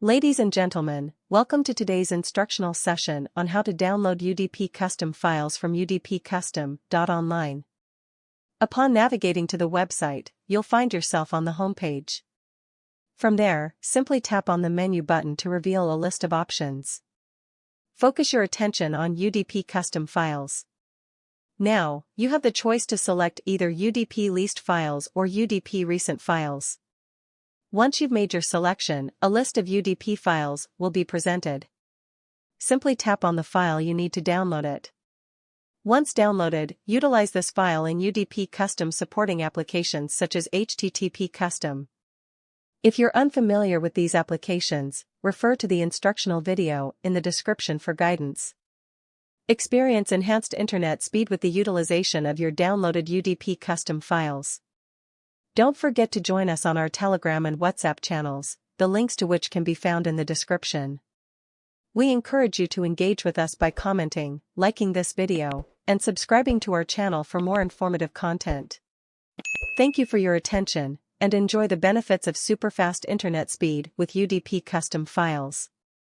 Ladies and gentlemen, welcome to today's instructional session on how to download UDP custom files from udpcustom.online. Upon navigating to the website, you'll find yourself on the homepage. From there, simply tap on the menu button to reveal a list of options. Focus your attention on UDP custom files. Now, you have the choice to select either UDP leased files or UDP recent files. Once you've made your selection, a list of UDP files will be presented. Simply tap on the file you need to download it. Once downloaded, utilize this file in UDP custom supporting applications such as HTTP custom. If you're unfamiliar with these applications, refer to the instructional video in the description for guidance. Experience enhanced internet speed with the utilization of your downloaded UDP custom files. Don't forget to join us on our Telegram and WhatsApp channels, the links to which can be found in the description. We encourage you to engage with us by commenting, liking this video, and subscribing to our channel for more informative content. Thank you for your attention, and enjoy the benefits of super fast internet speed with UDP custom files.